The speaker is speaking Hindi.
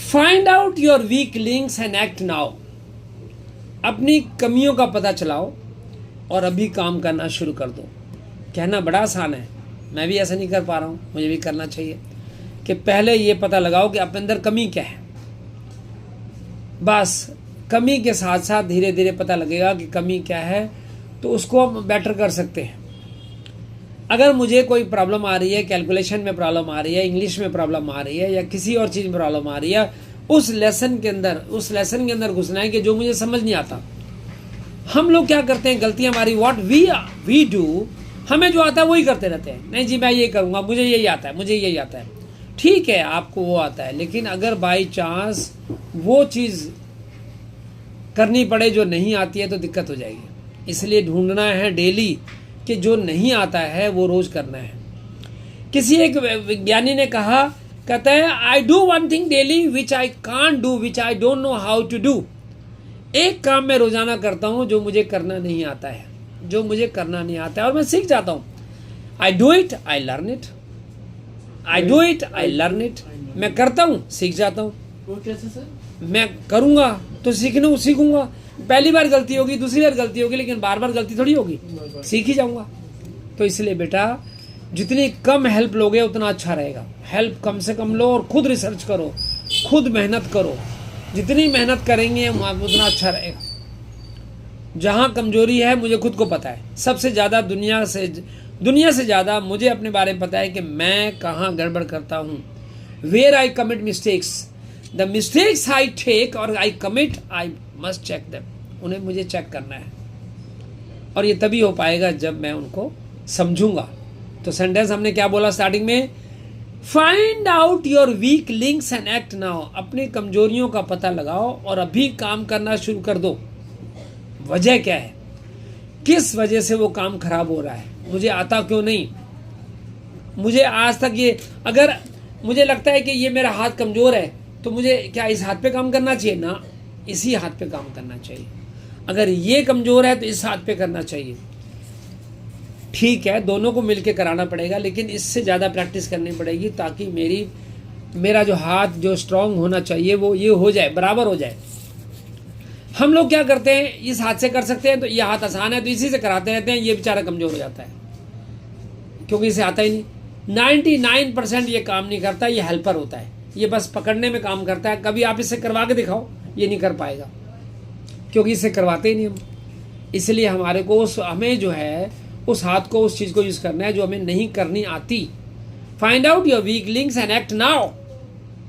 Find out your weak links and act now. अपनी कमियों का पता चलाओ और अभी काम करना शुरू कर दो। कहना बड़ा आसान है, मैं भी ऐसा नहीं कर पा रहा हूँ, मुझे भी करना चाहिए कि पहले ये पता लगाओ कि अपने अंदर कमी क्या है। बस कमी के साथ साथ धीरे धीरे पता लगेगा कि कमी क्या है, तो उसको हम बेटर कर सकते हैं। अगर मुझे कोई प्रॉब्लम आ रही है, कैलकुलेशन में प्रॉब्लम आ रही है, इंग्लिश में प्रॉब्लम आ रही है, या किसी और चीज़ में प्रॉब्लम आ रही है, उस लेसन के अंदर घुसना है कि जो मुझे समझ नहीं आता। हम लोग क्या करते हैं, गलती हमारी, व्हाट वी डू, हमें जो आता है वही करते रहते हैं। नहीं जी मैं ये करूँगा, मुझे यही आता है, मुझे यही आता है। ठीक है, आपको वो आता है, लेकिन अगर बाई चांस वो चीज़ करनी पड़े जो नहीं आती है तो दिक्कत हो जाएगी। इसलिए ढूंढना है डेली कि जो नहीं आता है वो रोज़ करना है। किसी एक विज्ञानी ने कहा, कहता है I do one thing daily which I can't do, which I don't know how to do. एक काम मैं रोजाना करता हूँ जो मुझे करना नहीं आता है, जो मुझे करना नहीं आता है और मैं सीख जाता हूँ। I do it, I learn it, I do it, I learn it. मैं करता हूँ, सीख जाता हूँ। वो कैसे सर? मैं करूँगा तो सीखूंगा। पहली बार गलती होगी, दूसरी बार गलती होगी, लेकिन बार बार गलती थोड़ी होगी, सीख ही जाऊँगा। तो इसलिए बेटा जितनी कम हेल्प लोगे उतना अच्छा रहेगा। हेल्प कम से कम लो और खुद रिसर्च करो, खुद मेहनत करो। जितनी मेहनत करेंगे उतना अच्छा रहेगा। जहाँ कमजोरी है मुझे खुद को पता है, सबसे ज़्यादा दुनिया से ज़्यादा मुझे अपने बारे में पता है कि मैं कहाँ गड़बड़ करता हूँ। Where I commit mistakes, the mistakes I take और I commit, I must check them. उन्हें मुझे चेक करना है और ये तभी हो पाएगा जब मैं उनको समझूंगा। तो सेंटेंस हमने क्या बोला स्टार्टिंग में, find out your weak links and act now. अपनी कमजोरियों का पता लगाओ और अभी काम करना शुरू कर दो। वजह क्या है, किस वजह से वो काम खराब हो रहा है, मुझे आता क्यों नहीं, मुझे आज तक ये, अगर मुझे लगता है कि ये मेरा हाथ कमजोर है तो मुझे क्या इस हाथ पे काम करना चाहिए ना, इसी हाथ पे काम करना चाहिए। अगर ये कमजोर है तो इस हाथ पे करना चाहिए। ठीक है, दोनों को मिलके कराना पड़ेगा, लेकिन इससे ज़्यादा प्रैक्टिस करनी पड़ेगी ताकि मेरा जो हाथ जो स्ट्रांग होना चाहिए वो ये हो जाए, बराबर हो जाए। हम लोग क्या करते हैं, इस हाथ से कर सकते हैं तो ये हाथ आसान है तो इसी से कराते रहते हैं, ये बेचारा कमज़ोर हो जाता है क्योंकि इसे आता ही नहीं। 99% ये काम नहीं करता, ये हेल्पर होता है, ये बस पकड़ने में काम करता है। कभी आप इससे करवा के दिखाओ, ये नहीं कर पाएगा क्योंकि इससे करवाते ही नहीं हम। इसलिए हमारे को हमें जो है उस हाथ को, उस चीज़ को यूज़ करना है जो हमें नहीं करनी आती। Find out your weak links and act now.